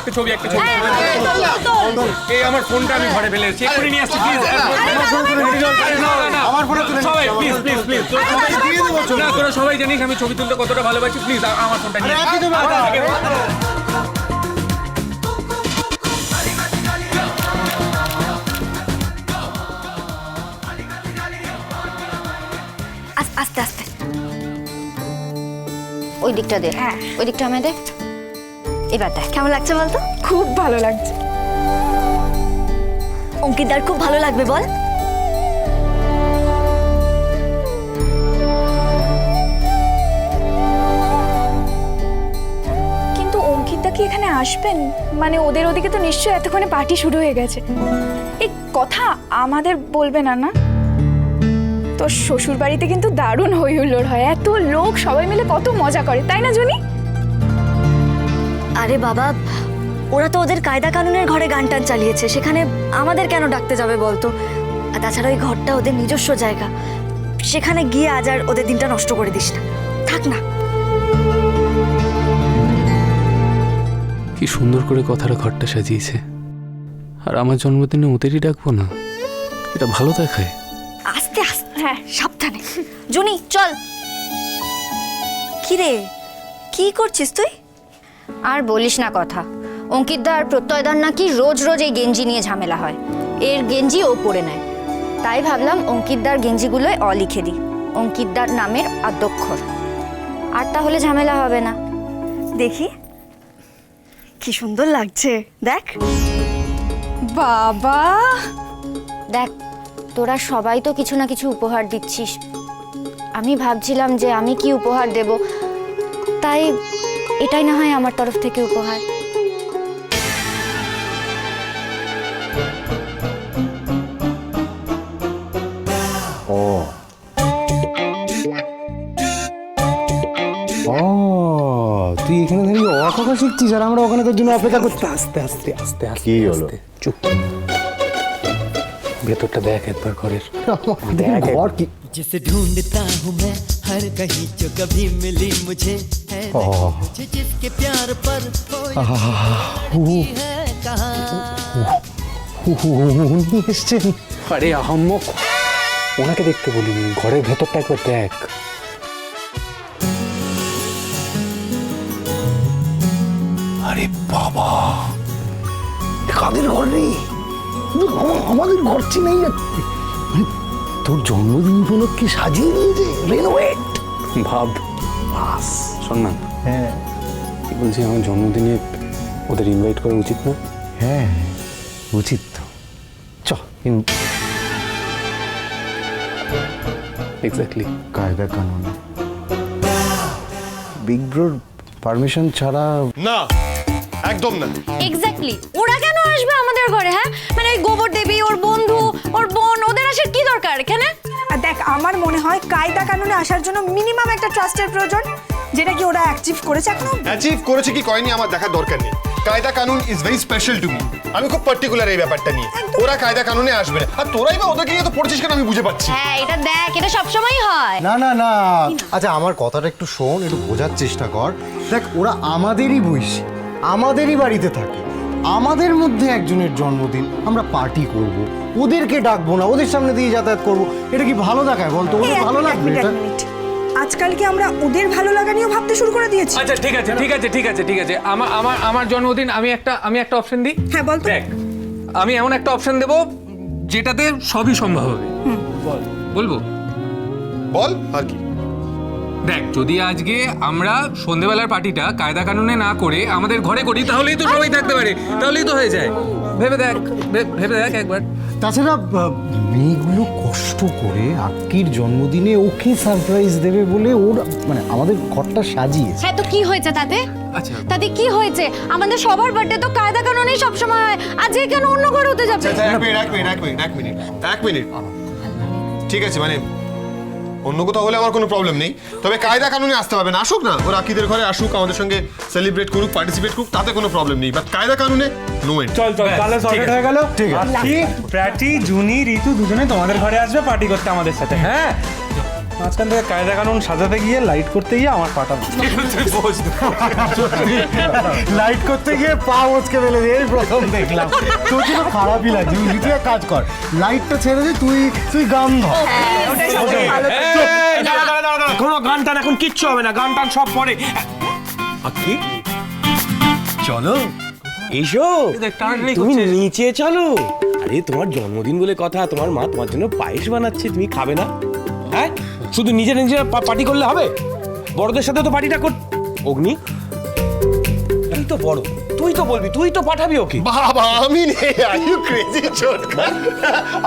একটা ছবি এই আমার ফোনটা আমি ঘরে ফেলে এসেছি, এক্ষুনি নিয়ে আসছি প্লিজ। আমার ফোনে তুলে সবাই প্লিজ প্লিজ প্লিজ, না তোরা সবাই জানিস আমি ছবি তুলতে কতটা ভালোবাসি, প্লিজ আমার ফোনটা নিয়ে আস্তে আস্তে ওই দিকটা দে, হ্যাঁ ওই দিকটা আমায় দে। এবার দেখ কেমন লাগছে বলতো? খুব ভালো লাগছে। অঙ্কিতদার খুব ভালো লাগবে বল। কিন্তু অঙ্কিতদা কি এখানে আসবেন? মানে ওদের ওদিকে তো নিশ্চয়ই এতক্ষণে পার্টি শুরু হয়ে গেছে। এই কথা আমাদের বলবে না না? তোর শ্বশুর বাড়িতে কিন্তু দারুণ হই হুল্লোড় হয়, এত লোক সবাই মিলে কত মজা করে, তাই না জুনি? আরে বাবা, ওরা তো ওদের কায়দা কানুনের ঘরে গান টান চালিয়েছে, সেখানে আমাদের কেন ডাকতে যাবে বলতো? আর তাছাড়া ওই ঘরটা ওদের নিজস্ব জায়গা, সেখানে গিয়ে আজ আর ওদের দিনটা নষ্ট করে দিস না, থাক না। কি সুন্দর করে কথাটা ঘরটা সাজিয়েছে, আর আমার জন্মদিনে ওদেরই ডাকবো না, এটা ভালো দেখায়। আস্তে আস্তে, হ্যাঁ সাবধানে। জুনি চল। কি রে, কি করছিস তুই? আর বলিস না কথা, অঙ্কিতদা আর প্রত্যয়দার নাকি রোজ রোজ এই গেঞ্জি নিয়ে ঝামেলা হয়, এর গেঞ্জি ও পরে নেয়। তাই ভাবলাম অঙ্কিতদার গেঞ্জিগুলোয় অ লিখে দিই, অঙ্কিতদার নামের আদ্যক্ষর, আর তাহলে ঝামেলা হবে না। দেখি কি সুন্দর লাগছে, দেখ বাবা, দেখ তোরা সবাই তো কিছু না কিছু উপহার দিচ্ছিস, আমি ভাবছিলাম যে আমি কি উপহার দেব, তাই এটাই না হয় আমার তরফ থেকে উপহার। ও তুই এখানে দাঁড়িয়ে অকাকা শিখছিস আর আমরা ওখানে তোর জন্য অপেক্ষা করছি। আস্তে আস্তে আস্তে আস্তে কি হলো? চুপ, ভেতরটা দেখ একবার ঘরের। ঘর কি जिसे ढूंढता हूँ मैं हर कहीं जो कभी मिली मुझे है मुझे जिसके प्यार पर कोई है कहाँ। উনি এসছেন। আরে আহাম্মক, ওনাকে দেখতে বলিনি, ঘরের ভেতরটা একবার দেখ। আরে বাবা, কাদের ঘর রে? আমাদের ঘর চিনেই যাচ্ছে। তোর জন্মদিন উপলক্ষে সাজিয়ে দিয়েছে, রেনোভেট ভাব। বাস শোন না, হ্যাঁ কি বলছি, আমার জন্মদিনে ওদের ইনভাইট করা উচিত না? হ্যাঁ উচিত তো, চ। কিন্তু এক্স্যাক্টলি, কায়দা কানুন বিগ ব্রোর পারমিশন ছাড়া না, একদম না। এক্স্যাক্টলি, ওরা কেন আসবে আমাদের ঘরে? হ্যাঁ মানে ওই গোবর দেবী, ওর বন্ধু, ওর বোন, ওদের আসার কি দরকার এখানে? আর দেখ, আমার মনে হয় কায়দা কানুনে আসার জন্য মিনিমাম একটা ট্রাস্টের প্রয়োজন, যেটা কি ওরা অ্যাচিভ করেছে এখনো? অ্যাচিভ করেছে কি করেনি আমার দেখার দরকার নেই। কায়দা কানুন is very special to me, আমি খুব পার্টিকুলার এই ব্যাপারটা নিয়ে। ওরা কায়দা কানুনে আসবে না, আর তোরাই বা ওদেরকে নিয়ে তো পড়ছিস কেন আমি বুঝে পাচ্ছি। হ্যাঁ এটা দেখ, এটা সবসময়ই হয়। না না না, আচ্ছা আমার কথাটা একটু শোন, একটু বোঝার চেষ্টা কর। দেখ ওরা আমাদেরই বয়সী, আমাদেরই বাড়িতে থাকে, আমাদের মধ্যে একজনের জন্মদিন, আমরা পার্টি করব, ওদেরকে ডাকবো না, ওদের সামনে দিয়ে যাতায়াত করব, এটা কি ভালো দেখায় বলতো? ওদের ভালো লাগবে এটা? আজকাল কি আমরা ওদের ভালো লাগা নিয়েও ভাবতে শুরু করে দিয়েছি? আচ্ছা ঠিক আছে ঠিক আছে ঠিক আছে ঠিক আছে, আমার জন্মদিন আমি একটা অপশন দিই। হ্যাঁ বল তো। দেখ, আমি এমন একটা অপশন দেব যেটাতে সবই সম্ভব হবে। বলবো? বল আর কি। দেখ, যদি আজকে আমরা সন্ধ্যেবেলার পার্টিটা কায়দা কানুনে না করে আমাদের ঘরে করি, তাহলেই তো সবাই থাকতে পারে, তাহলেই তো হয়ে যায়। ভেবে দেখ একবার। তাছাড়া মেয়েগুলো কষ্ট করে আক্কির জন্মদিনে ওকে সারপ্রাইজ দেবে বলে ওরা মানে আমাদের ঘরটা সাজিয়েছে। হ্যাঁ তো কি হয়েছে তাতে? আচ্ছা তাতে কি হয়েছে? আমাদের সবার বার্থডে তো কায়দা কানুনেই সবসময় হয়, আজকে কেন অন্য ঘরে হতে যাবে? আচ্ছা এক মিনিট। ঠিক আছে, মানে অন্য কোথাও হলে আমার কোনো প্রবলেম নেই, তবে কায়দা কানুনে আসতে হবে না। আসুক না, ওরা আকিদের ঘরে আসুক, আমাদের সঙ্গে সেলিব্রেট করুক, পার্টিসিপেট করুক, তাতে কোনো প্রবলেম নেই, বাট কায়দা কানুনে নো এন্ড। চল তাহলে সর্টেড হয়ে গেল। ঠিক আছে। কি প্র্যাটি, জুনি, ঋতু দুজনে তোমাদের ঘরে আসবে পার্টি করতে আমাদের সাথে। হ্যাঁ মাঝখান থেকে কায়দা কানুন সাজাতে গিয়ে লাইট করতে গিয়ে আমার পাটা লাইট করতে গিয়ে পা মচকে ফেলে দিয়ে এই প্রথম দেখলাম। তোর তো খারাপই লাগছে, তুই এক কাজ কর, লাইটটা ছেড়ে দে, তুই গান ধর। কোনো গান টান এখন কিচ্ছু হবে না, গান টান সব পরে। কি চলো এসো, তুমি নিচে চলো। আরে তোমার জন্মদিন বলে কথা, তোমার মা তোমার জন্য পায়েস বানাচ্ছে, তুমি খাবে না? হ্যাঁ, শুধু নিজের নিজের পার্টি করলে হবে? বড়দের সাথে তো পার্টিটা কর। অগ্নি, তুই তো বড়, তুই তো বলবি, তুই তো পাঠাবি ওকে। বাবা আমি নেই, আর ইউ ক্রেজি ছোটকা।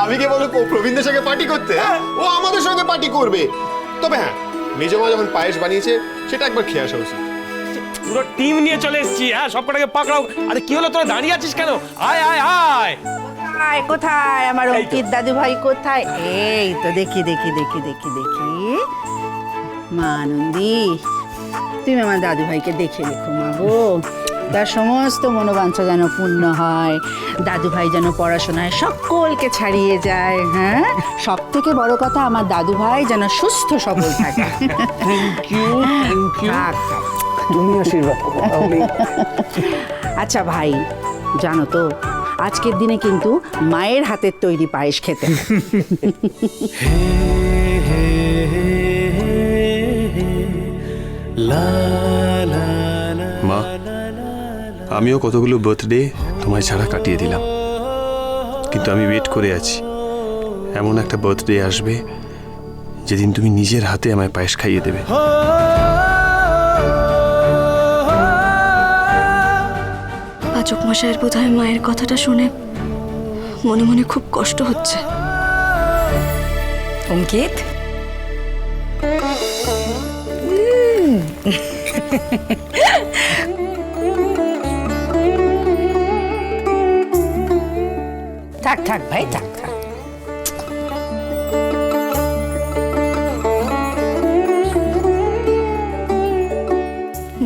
আমি কে বলো প্রবীণদের সঙ্গে পার্টি করতে? ও আমাদের সঙ্গে পার্টি করবে। তবে হ্যাঁ, মেজো মা যখন পায়েস বানিয়েছে সেটা একবার খেয়ে আসা উচিত। পুরো টিম নিয়ে চলে এসেছি। হ্যাঁ, সব কটাকে পাকড়াও। আরে কি হলো, তোরা দাঁড়িয়ে আছিস কেন? আয় আয় আয়। কোথায় কোথায় আমার অঙ্কিত দাদু ভাই কোথায়? এই তো দেখি দেখি দেখি দেখি দেখি মা আনন্দি, তুমি আমার দাদু ভাইকে দেখে রেখো মা গো। তার সমস্ত মনোবাঞ্ছা যেন পূর্ণ হয়, দাদু ভাই যেন পড়াশোনায় সকলকে ছাড়িয়ে যায়। হ্যাঁ, সব থেকে বড় কথা আমার দাদু ভাই যেন সুস্থ সবল থাকে। Thank you, thank you. থাক, থাক। তুমি আশীর্বাদ করো তাহলে। আচ্ছা ভাই, জানো তো আজকের দিনে কিন্তু মায়ের হাতের তৈরি পায়েস খেতে হয়। মা, আমিও কতগুলো বার্থডে তোমায় ছাড়া কাটিয়ে দিলাম, কিন্তু আমি ওয়েট করে আছি এমন একটা বার্থডে আসবে যেদিন তুমি নিজের হাতে আমায় পায়েস খাইয়ে দেবে। পাচক মশাইয়ের বোধহয় মায়ের কথাটা শুনে মনে মনে খুব কষ্ট হচ্ছে। অঙ্কিত, থাক থাক ভাই, থাক থাক।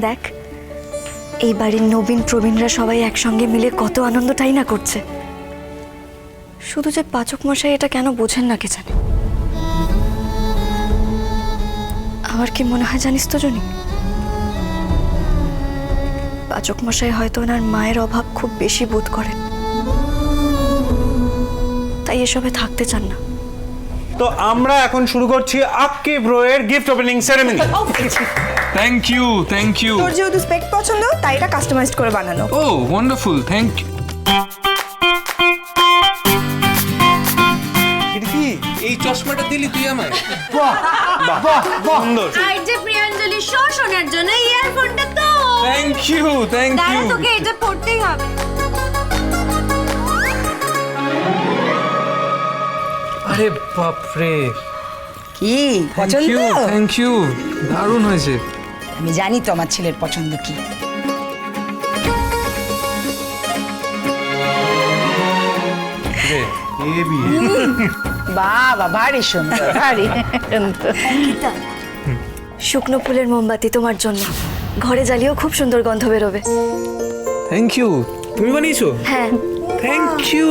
দেখ এই বাড়ির নবীন প্রবীণরা সবাই একসঙ্গে মিলে কত আনন্দটাই না করছে। শুধু যে পাচক মশাই এটা কেন বোঝেন না কে জানে। আমার কি মনে হয় জানিস তো জনি, পাচক মশাই হয়তো ওনার মায়ের অভাব খুব বেশি বোধ করেন, তাই এসবে থাকতে চান না। তো আমরা এখন শুরু করছি আক্কি ব্রো এর gift opening ceremony. Thank you, thank you. তোর যেহেতু স্পেক্ট পছন্দ তাই এটা কাস্টমাইজড করে বানানো। ও ওয়ান্ডারফুল, থ্যাংক ইউ। এটা কি? এই চশমাটা দিলি তুই আমায়? সুন্দর। আর যে প্রিয়াঞ্জলি শো শোনার জন্য ইয়ারফোনটা তো থ্যাংক ইউ, থ্যাংক ইউ। তোকে এটা পড়তেই হবে। আরে বাপ রে, কি পছন্দ? থ্যাংক ইউ, দারুণ হয়েছে। আমি জানি তো আমার ছেলের পছন্দ কি। বাবা ভারী সুন্দর, ভারী সুন্দর। শুকনো ফুলের মোমবাতি তোমার জন্য, ঘরে জ্বালিয়েও খুব সুন্দর গন্ধ বেরোবে। Thank you. তুমি বানিয়েছো? হ্যাঁ, thank you,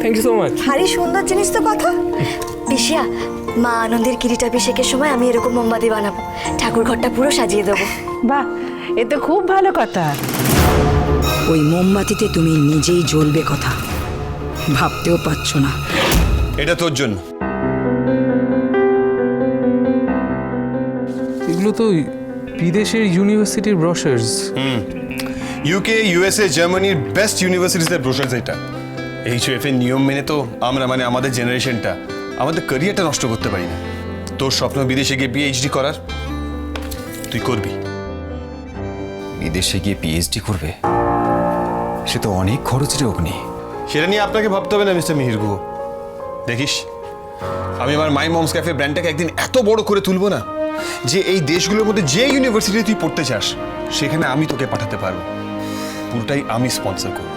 thank you so much. ভারী সুন্দর জিনিস তো কথা। পিসিয়া, মা আনন্দের কিরিটাভিষেকের সময় আমি এরকম মোমবাতি বানাবো, ঠাকুর ঘরটা পুরো সাজিয়ে দেবো। বাহ, এ তো খুব ভালো কথা। ওই মোমবাতিতে তুমি নিজেই জ্বলবে কথা ভাবতেও পারছো না। এটা তোর জন্য। এগুলো তো বিদেশের ইউনিভার্সিটির ব্রোশার্স। ইউকে, ইউএসএ, জার্মানির বেস্ট ইউনিভার্সিটিজের ব্রোশার্স এটা। এইচওএফ এর নিয়ম মেনে তো আমরা মানে আমাদের জেনারেশনটা আমাদের ক্যারিয়ারটা নষ্ট করতে পারি না। তোর স্বপ্ন বিদেশে গিয়ে পিএইচডি করার, তুই করবি। বিদেশে গিয়ে পিএইচডি করবে? সে তো অনেক খরচ রে অগ্নি। সেটা নিয়ে আপনাকে ভাবতে হবে না মিস্টার মিহির গুহ। দেখিস, আমি আমার মাই মমস ক্যাফে ব্র্যান্ডটাকে একদিন এত বড় করে তুলবো না যে এই দেশগুলোর মধ্যে যে ইউনিভার্সিটি তুই পড়তে চাস সেখানে আমি তোকে পাঠাতে পারবো। পুরোটাই আমি স্পন্সর করবো।